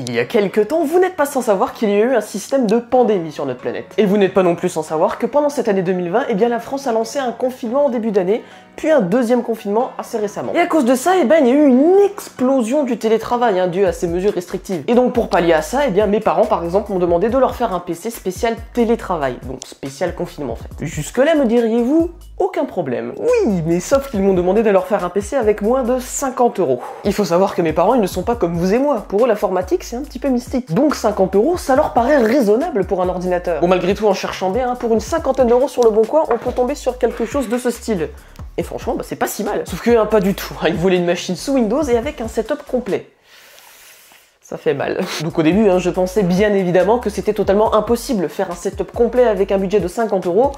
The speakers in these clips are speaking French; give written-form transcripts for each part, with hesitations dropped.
Il y a quelques temps, vous n'êtes pas sans savoir qu'il y a eu un système de pandémie sur notre planète. Et vous n'êtes pas non plus sans savoir que pendant cette année 2020, eh bien la France a lancé un confinement en début d'année, puis un deuxième confinement assez récemment. Et à cause de ça, eh bien, il y a eu une explosion du télétravail, dû à ces mesures restrictives. Et donc pour pallier à ça, eh bien, mes parents par exemple m'ont demandé de leur faire un PC spécial télétravail, donc spécial confinement en fait. Jusque-là, me diriez-vous, aucun problème. Oui, mais sauf qu'ils m'ont demandé de leur faire un PC avec moins de 50 €. Il faut savoir que mes parents, ils ne sont pas comme vous et moi. Pour eux, l'informatique, c'est un petit peu mystique. Donc 50 €, ça leur paraît raisonnable pour un ordinateur. Bon, malgré tout, en cherchant bien, pour une cinquantaine d'euros sur le bon coin, on peut tomber sur quelque chose de ce style. Et franchement, c'est pas si mal. Sauf que pas du tout. Ils voulaient une machine sous Windows et avec un setup complet. Ça fait mal. Donc au début, je pensais bien évidemment que c'était totalement impossible. Faire un setup complet avec un budget de 50 €,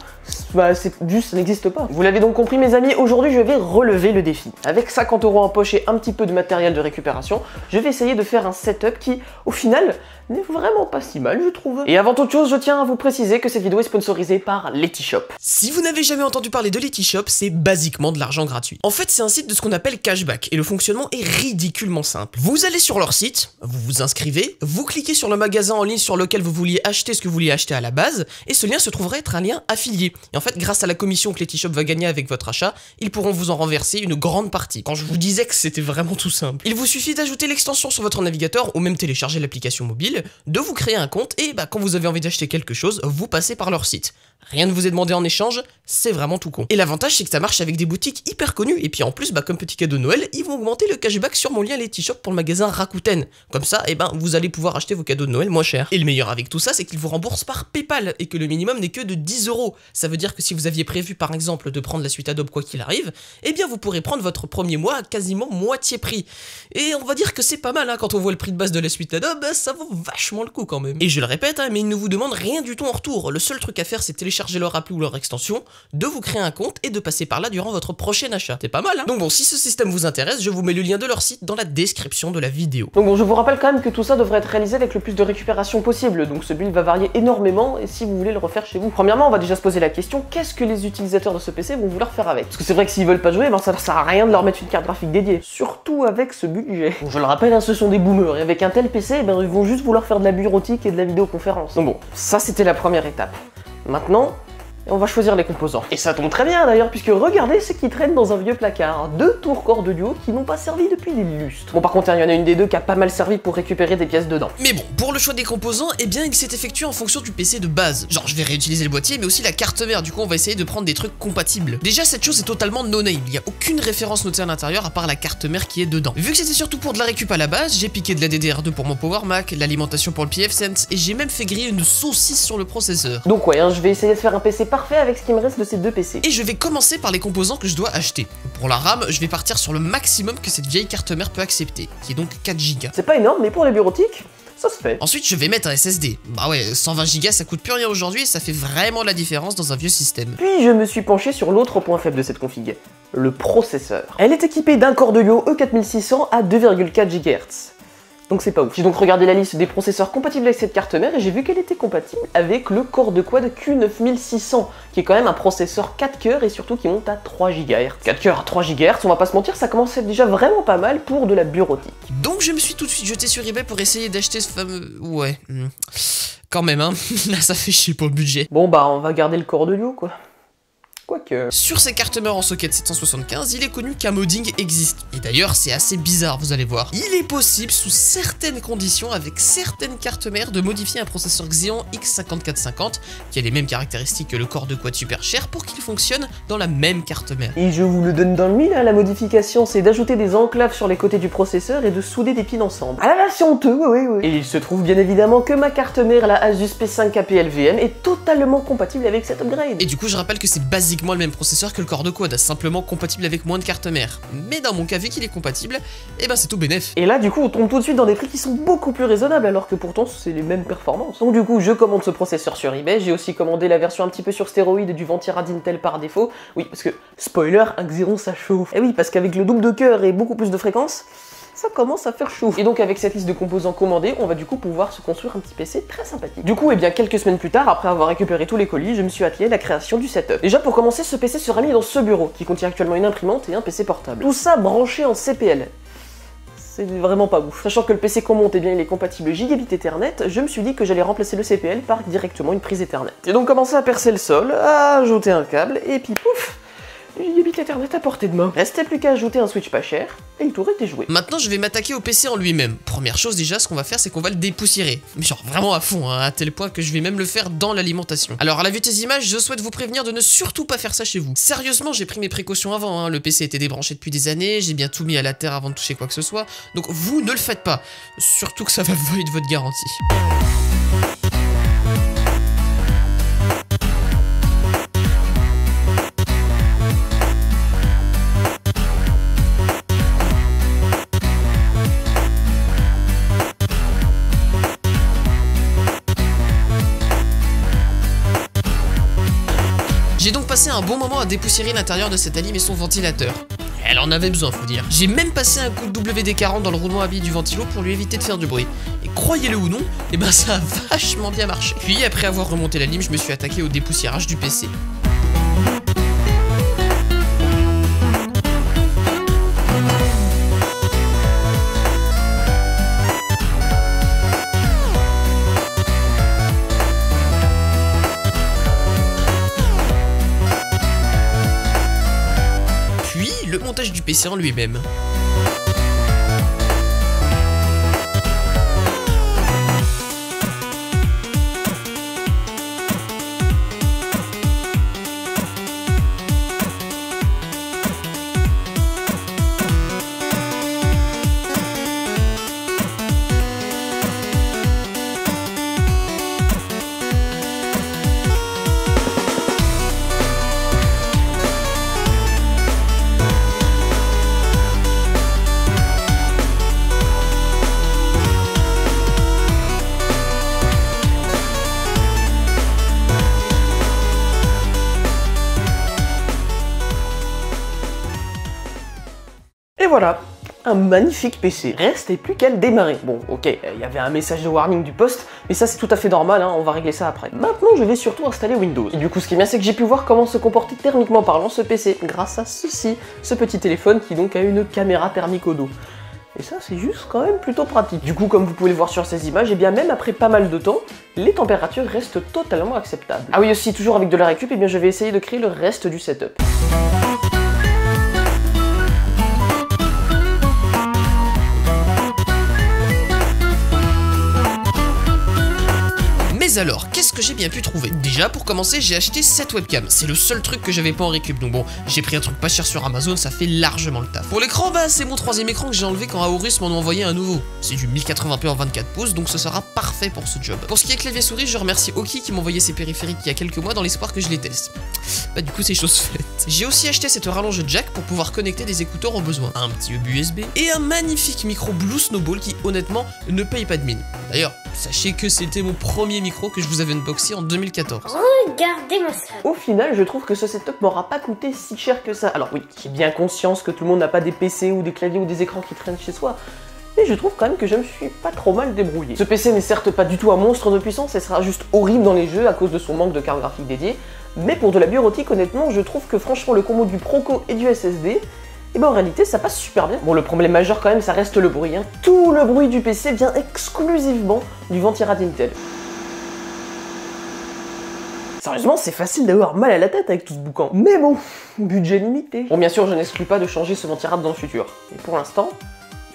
c'est juste, ça n'existe pas. Vous l'avez donc compris mes amis, aujourd'hui je vais relever le défi. Avec 50 € en poche et un petit peu de matériel de récupération, je vais essayer de faire un setup qui, au final, n'est vraiment pas si mal, je trouve. Et avant toute chose, je tiens à vous préciser que cette vidéo est sponsorisée par Letishop. Si vous n'avez jamais entendu parler de Letishop, c'est basiquement de l'argent gratuit. En fait, c'est un site de ce qu'on appelle cashback, et le fonctionnement est ridiculement simple. Vous allez sur leur site, vous vous inscrivez, vous cliquez sur le magasin en ligne sur lequel vous vouliez acheter ce que vous vouliez acheter à la base, et ce lien se trouverait être un lien affilié. Et en fait, grâce à la commission que Letishop va gagner avec votre achat, ils pourront vous en renverser une grande partie. Quand je vous disais que c'était vraiment tout simple. Il vous suffit d'ajouter l'extension sur votre navigateur, ou même télécharger l'application mobile, de vous créer un compte, et quand vous avez envie d'acheter quelque chose, vous passez par leur site. Rien ne vous est demandé en échange, c'est vraiment tout con. Et l'avantage, c'est que ça marche avec des boutiques hyper connues, et puis en plus, comme petit cadeau de Noël, ils vont augmenter le cashback sur mon lien Letishop pour le magasin Rakuten. Comme ça, vous allez pouvoir acheter vos cadeaux de Noël moins cher. Et le meilleur avec tout ça, c'est qu'ils vous remboursent par PayPal, et que le minimum n'est que de 10 €. Ça veut dire que si vous aviez prévu, par exemple, de prendre la suite Adobe quoi qu'il arrive, eh bien vous pourrez prendre votre premier mois à quasiment moitié prix. Et on va dire que c'est pas mal, quand on voit le prix de base de la suite Adobe, ça vaut vachement le coup quand même. Et je le répète, mais ils ne vous demandent rien du tout en retour. Le seul truc à faire, c'est télécharger leur appli ou leur extension, de vous créer un compte et de passer par là durant votre prochain achat. C'est pas mal, Donc bon, si ce système vous intéresse, je vous mets le lien de leur site dans la description de la vidéo. Donc bon, je vous rappelle quand même que tout ça devrait être réalisé avec le plus de récupération possible, donc ce build va varier énormément, et si vous voulez le refaire chez vous. Premièrement, on va déjà se poser la question, qu'est-ce que les utilisateurs de ce PC vont vouloir faire avec? Parce que c'est vrai que s'ils veulent pas jouer, ça ne sert à rien de leur mettre une carte graphique dédiée, surtout avec ce budget. Bon, je le rappelle, ce sont des boomers, et avec un tel PC, ils vont juste vouloir faire de la bureautique et de la vidéoconférence. Donc bon, ça c'était la première étape. Maintenant, on va choisir les composants. Et ça tombe très bien d'ailleurs, puisque regardez ce qui traîne dans un vieux placard. 2 tours Core de Duo qui n'ont pas servi depuis des lustres. Bon, par contre, il y en a une des deux qui a pas mal servi pour récupérer des pièces dedans. Mais bon, pour le choix des composants, il s'est effectué en fonction du PC de base. Genre, je vais réutiliser le boîtier, mais aussi la carte mère. Du coup, on va essayer de prendre des trucs compatibles. Déjà, cette chose est totalement no-name. Il n'y a aucune référence notée à l'intérieur à part la carte mère qui est dedans. Vu que c'était surtout pour de la récup à la base, j'ai piqué de la DDR2 pour mon Power Mac, l'alimentation pour le pfSense, et j'ai même fait griller une saucisse sur le processeur. Donc ouais, je vais essayer de faire un PC parfait avec ce qui me reste de ces deux PC. Et je vais commencer par les composants que je dois acheter. Pour la RAM, je vais partir sur le maximum que cette vieille carte mère peut accepter, qui est donc 4 Go. C'est pas énorme, mais pour les bureautiques, ça se fait. Ensuite, je vais mettre un SSD. 120 Go ça coûte plus rien aujourd'hui et ça fait vraiment la différence dans un vieux système. Puis je me suis penché sur l'autre point faible de cette config, le processeur. Elle est équipée d'un Core de Duo E4600 à 2,4 GHz. Donc c'est pas ouf. J'ai donc regardé la liste des processeurs compatibles avec cette carte mère et j'ai vu qu'elle était compatible avec le Core de Quad Q9600, qui est quand même un processeur 4 cœurs et surtout qui monte à 3 GHz. 4 cœurs à 3 GHz, on va pas se mentir, ça commence à être déjà vraiment pas mal pour de la bureautique. Donc je me suis tout de suite jeté sur eBay pour essayer d'acheter ce fameux... Ouais... Quand même, là ça fait chier pour le budget. Bon on va garder le Core de Duo quoi. Quoique... Sur ces cartes mères en socket 775, il est connu qu'un modding existe. Et d'ailleurs, c'est assez bizarre, vous allez voir. Il est possible, sous certaines conditions, avec certaines cartes mères, de modifier un processeur Xeon X5450, qui a les mêmes caractéristiques que le Core de Quad super cher, pour qu'il fonctionne dans la même carte mère. Et je vous le donne dans le mille, la modification, c'est d'ajouter des enclaves sur les côtés du processeur et de souder des pins ensemble. Ah là, c'est honteux, ouais. Et il se trouve bien évidemment que ma carte mère, la Asus P5 LVM, est totalement compatible avec cet upgrade. Et du coup, je rappelle que c'est basiquement le même processeur que le Core de Quad, simplement compatible avec moins de cartes mères. Mais dans mon cas, vu qu'il est compatible, c'est tout bénef. Et là, du coup, on tombe tout de suite dans des prix qui sont beaucoup plus raisonnables, alors que pourtant, c'est les mêmes performances. Donc du coup, je commande ce processeur sur eBay, j'ai aussi commandé la version un petit peu sur stéroïde du Ventyra d'Intel par défaut. Oui, parce que, spoiler, un Xeon ça chauffe. Et oui, parce qu'avec le double de cœur et beaucoup plus de fréquences, ça commence à faire chaud. Et donc avec cette liste de composants commandés, on va du coup pouvoir se construire un petit PC très sympathique. Du coup, quelques semaines plus tard, après avoir récupéré tous les colis, je me suis attelé à la création du setup. Déjà pour commencer, ce PC sera mis dans ce bureau, qui contient actuellement une imprimante et un PC portable. Tout ça branché en CPL. c'est vraiment pas ouf. Sachant que le PC qu'on monte, eh bien, il est compatible Gigabit Ethernet, je me suis dit que j'allais remplacer le CPL par directement une prise Ethernet. J'ai donc commencé à percer le sol, à ajouter un câble, et puis pouf, Gigabit Ethernet à portée de main. Restait plus qu'à ajouter un switch pas cher, et le tour était joué. Maintenant, je vais m'attaquer au PC en lui-même. Première chose déjà, ce qu'on va faire, c'est qu'on va le dépoussiérer. Mais genre vraiment à fond, hein, à tel point que je vais même le faire dans l'alimentation. Alors à la vue de ces images, je souhaite vous prévenir de ne surtout pas faire ça chez vous. Sérieusement, j'ai pris mes précautions avant, hein. Le PC était débranché depuis des années, j'ai bien tout mis à la terre avant de toucher quoi que ce soit. Donc vous ne le faites pas. Surtout que ça va void votre garantie. J'ai donc passé un bon moment à dépoussiérer l'intérieur de cette alim et son ventilateur. Elle en avait besoin, faut dire. J'ai même passé un coup de WD-40 dans le roulement à billes du ventilo pour lui éviter de faire du bruit. Et croyez-le ou non, eh ben ça a vachement bien marché. Puis après avoir remonté la lime, je me suis attaqué au dépoussiérage du PC. Le montage du PC en lui-même. Et voilà, un magnifique PC. Restait plus qu'à le démarrer. Bon, ok, il y avait un message de warning du poste, mais ça c'est tout à fait normal, hein, on va régler ça après. Maintenant, je vais surtout installer Windows. Et du coup, ce qui est bien, c'est que j'ai pu voir comment se comportait thermiquement parlant ce PC, grâce à ceci, ce petit téléphone qui donc a une caméra thermique au dos. Et ça, c'est juste quand même plutôt pratique. Du coup, comme vous pouvez le voir sur ces images, et bien même après pas mal de temps, les températures restent totalement acceptables. Ah oui, aussi, toujours avec de la récup, et bien je vais essayer de créer le reste du setup. Mais alors, qu'est-ce que j'ai bien pu trouver? Déjà, pour commencer, j'ai acheté cette webcam. C'est le seul truc que j'avais pas en récup, donc bon, j'ai pris un truc pas cher sur Amazon, ça fait largement le taf. Pour l'écran, bah c'est mon troisième écran que j'ai enlevé quand Aorus m'en a envoyé un nouveau. C'est du 1080p en 24 pouces, donc ce sera parfait pour ce job. Pour ce qui est clavier souris, je remercie Oki qui m'a envoyé ses périphériques il y a quelques mois dans l'espoir que je les teste. Bah du coup, c'est chose faite. J'ai aussi acheté cette rallonge jack pour pouvoir connecter des écouteurs au besoin, un petit hub USB et un magnifique micro Blue Snowball qui honnêtement ne paye pas de mine. D'ailleurs, sachez que c'était mon premier micro que je vous avais unboxé en 2014. Regardez-moi ça. Au final, je trouve que ce setup m'aura pas coûté si cher que ça. Alors oui, j'ai bien conscience que tout le monde n'a pas des PC ou des claviers ou des écrans qui traînent chez soi, mais je trouve quand même que je me suis pas trop mal débrouillé. Ce PC n'est certes pas du tout un monstre de puissance et sera juste horrible dans les jeux à cause de son manque de carte graphique dédiée, mais pour de la bureautique, honnêtement, je trouve que franchement le combo du Proco et du SSD, et ben en réalité ça passe super bien. Bon, le problème majeur quand même, ça reste le bruit, hein. Tout le bruit du PC vient exclusivement du ventirad Intel. Sérieusement, c'est facile d'avoir mal à la tête avec tout ce boucan. Mais bon, budget limité. Bon, bien sûr, je n'exclus pas de changer ce ventirad dans le futur. Et pour l'instant,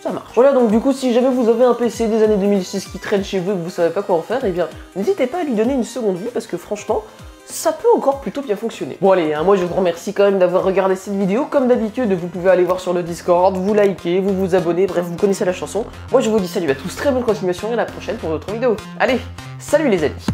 ça marche. Voilà, donc du coup, si jamais vous avez un PC des années 2006 qui traîne chez vous et que vous savez pas quoi en faire, eh bien, n'hésitez pas à lui donner une seconde vie parce que franchement, ça peut encore plutôt bien fonctionner. Bon allez, hein, moi je vous remercie quand même d'avoir regardé cette vidéo. Comme d'habitude, vous pouvez aller voir sur le Discord, vous liker, vous abonner, bref, vous connaissez la chanson. Moi je vous dis salut à tous, très bonne continuation et à la prochaine pour d'autres vidéos. Allez, salut les amis.